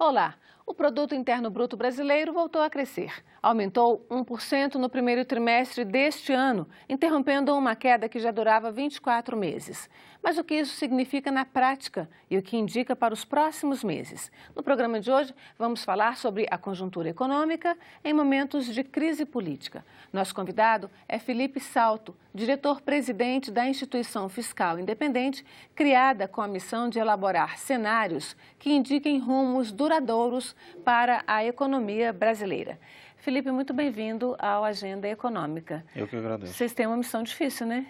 Olá! O Produto Interno Bruto brasileiro voltou a crescer. Aumentou 1% no primeiro trimestre deste ano, interrompendo uma queda que já durava 24 meses. Mas o que isso significa na prática e o que indica para os próximos meses? No programa de hoje, vamos falar sobre a conjuntura econômica em momentos de crise política. Nosso convidado é Felipe Salto, diretor-presidente da Instituição Fiscal Independente, criada com a missão de elaborar cenários que indiquem rumos duradouros para a economia brasileira. Felipe, muito bem-vindo ao Agenda Econômica. Eu que agradeço. Vocês têm uma missão difícil, né?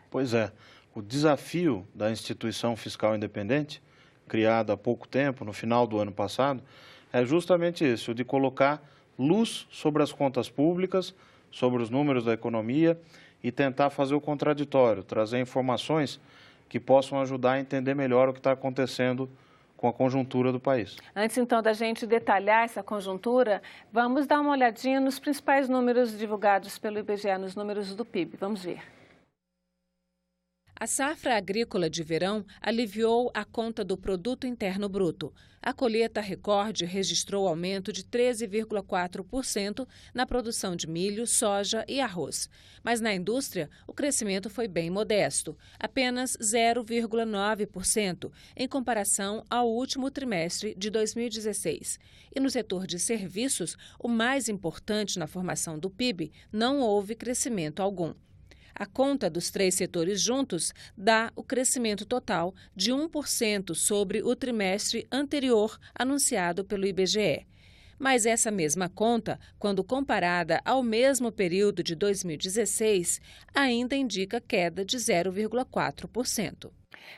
Pois é. O desafio da Instituição Fiscal Independente, criada há pouco tempo, no final do ano passado, é justamente esse, o de colocar luz sobre as contas públicas, sobre os números da economia e tentar fazer o contraditório, trazer informações que possam ajudar a entender melhor o que está acontecendo com a conjuntura do país. Antes, então, da gente detalhar essa conjuntura, vamos dar uma olhadinha nos principais números divulgados pelo IBGE, nos números do PIB. Vamos ver. A safra agrícola de verão aliviou a conta do Produto Interno Bruto. A colheita recorde registrou aumento de 13,4% na produção de milho, soja e arroz. Mas na indústria, o crescimento foi bem modesto, apenas 0,9%, em comparação ao último trimestre de 2016. E no setor de serviços, o mais importante na formação do PIB, não houve crescimento algum. A conta dos três setores juntos dá o crescimento total de 1% sobre o trimestre anterior anunciado pelo IBGE. Mas essa mesma conta, quando comparada ao mesmo período de 2016, ainda indica queda de 0,4%.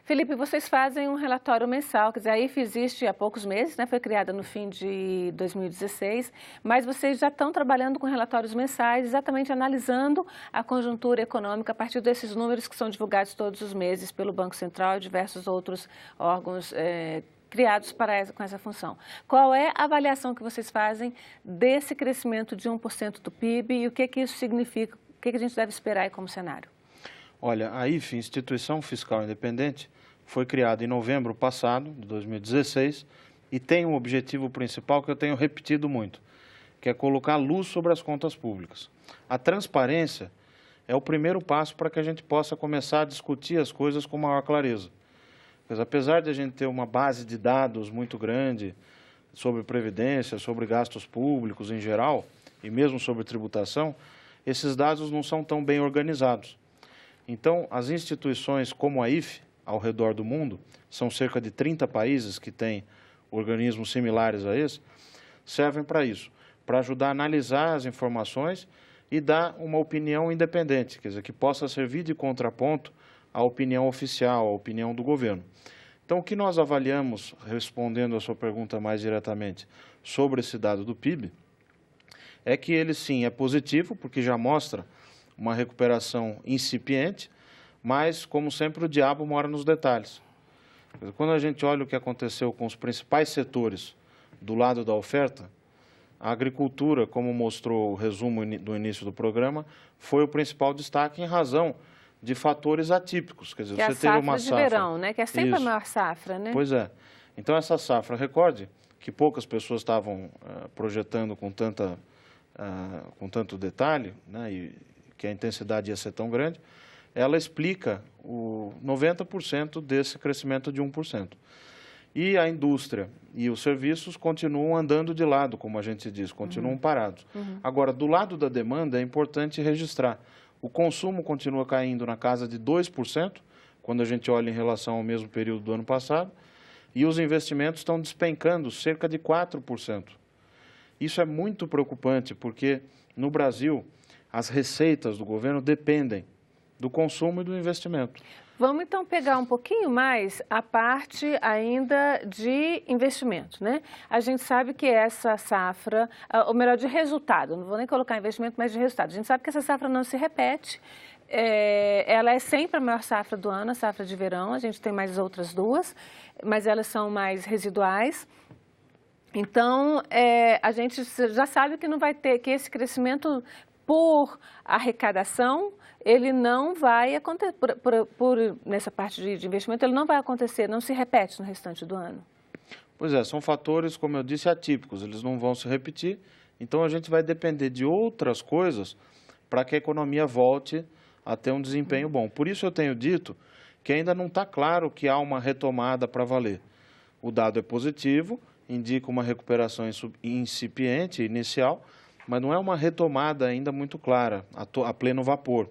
Felipe, vocês fazem um relatório mensal, quer dizer, a IFE existe há poucos meses, né? Foi criada no fim de 2016, mas vocês já estão trabalhando com relatórios mensais, exatamente analisando a conjuntura econômica a partir desses números que são divulgados todos os meses pelo Banco Central e diversos outros órgãos criados com essa função. Qual é a avaliação que vocês fazem desse crescimento de 1% do PIB e o que isso significa, o que a gente deve esperar aí como cenário? Olha, a IFE, Instituição Fiscal Independente, foi criada em novembro passado, de 2016, e tem um objetivo principal que eu tenho repetido muito, que é colocar luz sobre as contas públicas. A transparência é o primeiro passo para que a gente possa começar a discutir as coisas com maior clareza. Mas, apesar de a gente ter uma base de dados muito grande sobre previdência, sobre gastos públicos em geral, e mesmo sobre tributação, esses dados não são tão bem organizados. Então, as instituições como a IFE, ao redor do mundo, são cerca de 30 países que têm organismos similares a esse, servem para isso, para ajudar a analisar as informações e dar uma opinião independente, quer dizer, que possa servir de contraponto à opinião oficial, à opinião do governo. Então, o que nós avaliamos, respondendo a sua pergunta mais diretamente sobre esse dado do PIB, é que ele sim é positivo, porque já mostra uma recuperação incipiente, mas, como sempre, o diabo mora nos detalhes. Quando a gente olha o que aconteceu com os principais setores do lado da oferta, a agricultura, como mostrou o resumo do início do programa, foi o principal destaque em razão de fatores atípicos. Quer dizer, que você teve uma safra de verão, né? Que é sempre a maior safra, né? Pois é. Então, essa safra, recorde que poucas pessoas estavam projetando com tanto detalhe, né? E que a intensidade ia ser tão grande, ela explica o 90% desse crescimento de 1%. E a indústria e os serviços continuam andando de lado, como a gente diz, continuam parados. Agora, do lado da demanda, é importante registrar. O consumo continua caindo na casa de 2%, quando a gente olha em relação ao mesmo período do ano passado, e os investimentos estão despencando cerca de 4%. Isso é muito preocupante, porque no Brasil as receitas do governo dependem do consumo e do investimento. Vamos então pegar um pouquinho mais a parte ainda de investimento, né? A gente sabe que essa safra, ou melhor, de resultado, não vou nem colocar investimento, mas de resultado. A gente sabe que essa safra não se repete, ela é sempre a maior safra do ano, a safra de verão, a gente tem mais outras duas, mas elas são mais residuais. Então, a gente já sabe que não vai ter, que esse crescimento por arrecadação, ele não vai acontecer, nessa parte de investimento, ele não vai acontecer, não se repete no restante do ano. Pois é, são fatores, como eu disse, atípicos, eles não vão se repetir, então a gente vai depender de outras coisas para que a economia volte a ter um desempenho bom. Por isso eu tenho dito que ainda não está claro que há uma retomada para valer. O dado é positivo, indica uma recuperação incipiente, inicial, mas não é uma retomada ainda muito clara, a pleno vapor.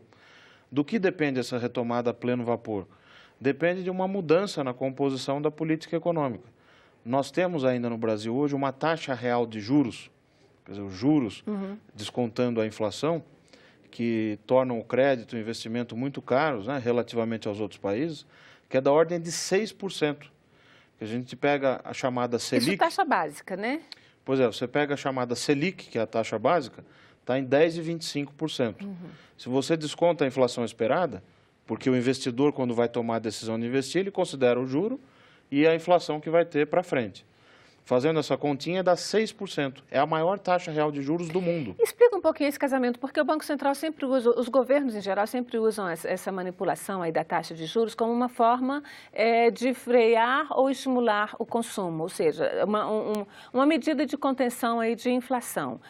Do que depende essa retomada a pleno vapor? Depende de uma mudança na composição da política econômica. Nós temos ainda no Brasil hoje uma taxa real de juros, quer dizer, os juros descontando a inflação, que tornam o crédito e o investimento muito caros, né, relativamente aos outros países, que é da ordem de 6%. A gente pega a chamada Selic... Isso é taxa básica, né? Pois é, você pega a chamada Selic, que é a taxa básica, está em 10,25%. Se você desconta a inflação esperada, porque o investidor, quando vai tomar a decisão de investir, ele considera o juro e a inflação que vai ter para frente. Fazendo essa continha, dá 6%. É a maior taxa real de juros do mundo. Explica um pouquinho esse casamento, porque o Banco Central sempre usa, os governos em geral sempre usam essa manipulação aí da taxa de juros como uma forma de frear ou estimular o consumo, ou seja, uma medida de contenção aí de inflação.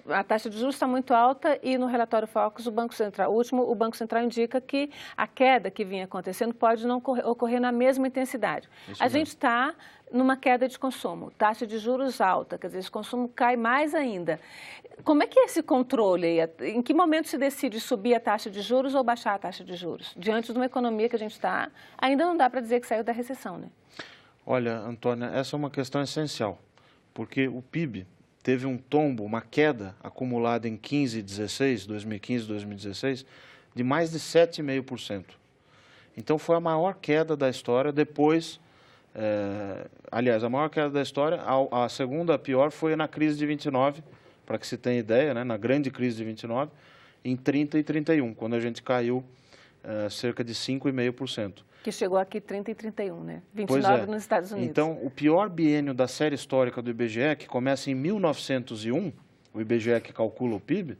A taxa de juros está muito alta e no relatório Focus, o Banco Central indica que a queda que vinha acontecendo pode não ocorrer na mesma intensidade. A gente está numa queda de consumo, taxa de juros alta, quer dizer, esse consumo cai mais ainda. Como é que é esse controle? Em que momento se decide subir a taxa de juros ou baixar a taxa de juros? Diante de uma economia que a gente está, ainda não dá para dizer que saiu da recessão, né? Olha, Antônia, essa é uma questão essencial, porque o PIB teve um tombo, uma queda acumulada em 2015, 2016, de mais de 7,5%. Então, foi a maior queda da história depois... aliás, a maior queda da história, a segunda pior foi na crise de 29, para que se tenha ideia, né, na grande crise de 29, em 30 e 31, quando a gente caiu cerca de 5,5%. Que chegou aqui 30 e 31, né? 29 nos Estados Unidos. Então, o pior biênio da série histórica do IBGE, que começa em 1901, o IBGE que calcula o PIB,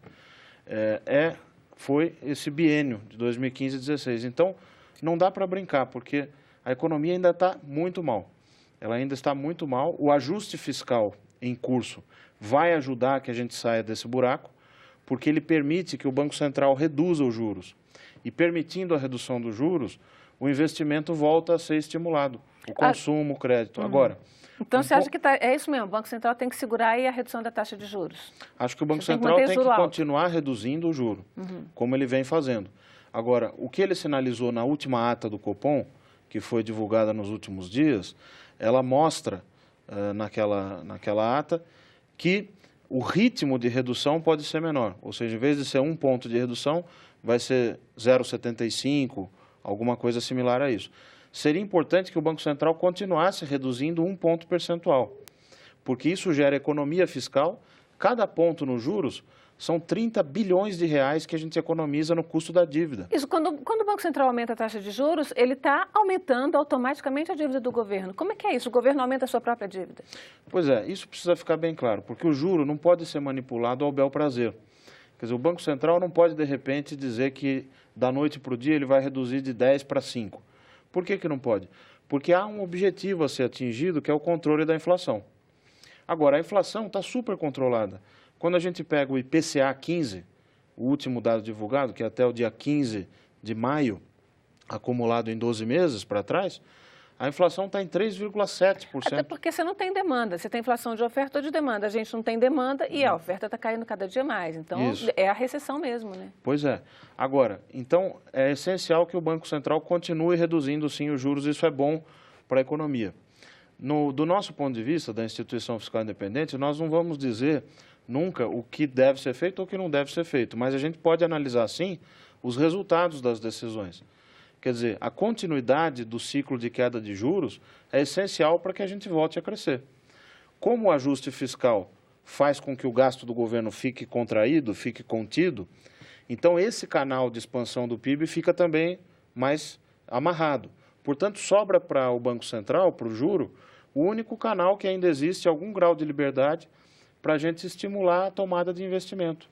foi esse biênio de 2015 e 2016. Então, não dá para brincar, porque a economia ainda está muito mal. Ela ainda está muito mal. O ajuste fiscal em curso vai ajudar que a gente saia desse buraco, porque ele permite que o Banco Central reduza os juros. E permitindo a redução dos juros, o investimento volta a ser estimulado. O consumo, o crédito. Agora... Então, você acha que é isso mesmo? O Banco Central tem que segurar aí a redução da taxa de juros? Acho que o Banco Central tem que continuar reduzindo o juro, como ele vem fazendo. Agora, o que ele sinalizou na última ata do Copom, que foi divulgada nos últimos dias, ela mostra naquela ata que o ritmo de redução pode ser menor. Ou seja, em vez de ser 1 ponto de redução, vai ser 0,75, alguma coisa similar a isso. Seria importante que o Banco Central continuasse reduzindo 1 ponto percentual, porque isso gera economia fiscal. Cada ponto nos juros são 30 bilhões de reais que a gente economiza no custo da dívida. Isso, quando o Banco Central aumenta a taxa de juros, ele está aumentando automaticamente a dívida do governo. Como é que é isso? O governo aumenta a sua própria dívida? Pois é, isso precisa ficar bem claro, porque o juro não pode ser manipulado ao bel prazer. Quer dizer, o Banco Central não pode, de repente, dizer que da noite para o dia ele vai reduzir de 10 para 5. Por que que não pode? Porque há um objetivo a ser atingido, que é o controle da inflação. Agora, a inflação está super controlada. Quando a gente pega o IPCA 15, o último dado divulgado, que é até o dia 15 de maio, acumulado em 12 meses para trás, a inflação está em 3,7%. Até porque você não tem demanda, você tem inflação de oferta ou de demanda. A gente não tem demanda e a oferta está caindo cada dia mais. Então, é a recessão mesmo, né? Pois é. Agora, então, é essencial que o Banco Central continue reduzindo, sim, os juros. Isso é bom para a economia. Do nosso ponto de vista, da instituição fiscal independente, nós não vamos dizer nunca o que deve ser feito ou o que não deve ser feito, mas a gente pode analisar, sim, os resultados das decisões. Quer dizer, a continuidade do ciclo de queda de juros é essencial para que a gente volte a crescer. Como o ajuste fiscal faz com que o gasto do governo fique contraído, fique contido, então esse canal de expansão do PIB fica também mais amarrado. Portanto, sobra para o Banco Central, para o juro, o único canal que ainda existe algum grau de liberdade para a gente estimular a tomada de investimento.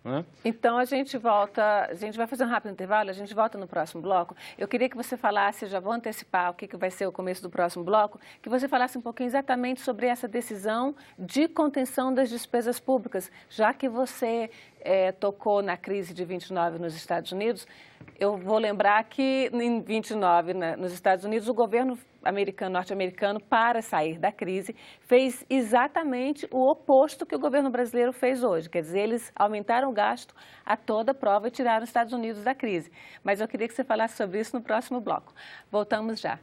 né? Então a gente vai fazer um rápido intervalo, a gente volta no próximo bloco. Eu queria que você falasse, já vou antecipar o que vai ser o começo do próximo bloco, que você falasse um pouquinho exatamente sobre essa decisão de contenção das despesas públicas, já que você tocou na crise de 29 nos Estados Unidos. Eu vou lembrar que em 29 nos Estados Unidos o governo norte-americano, para sair da crise, fez exatamente o oposto que o governo brasileiro fez hoje. Quer dizer, eles aumentaram o gasto a toda prova e tiraram os Estados Unidos da crise. Mas eu queria que você falasse sobre isso no próximo bloco. Voltamos já.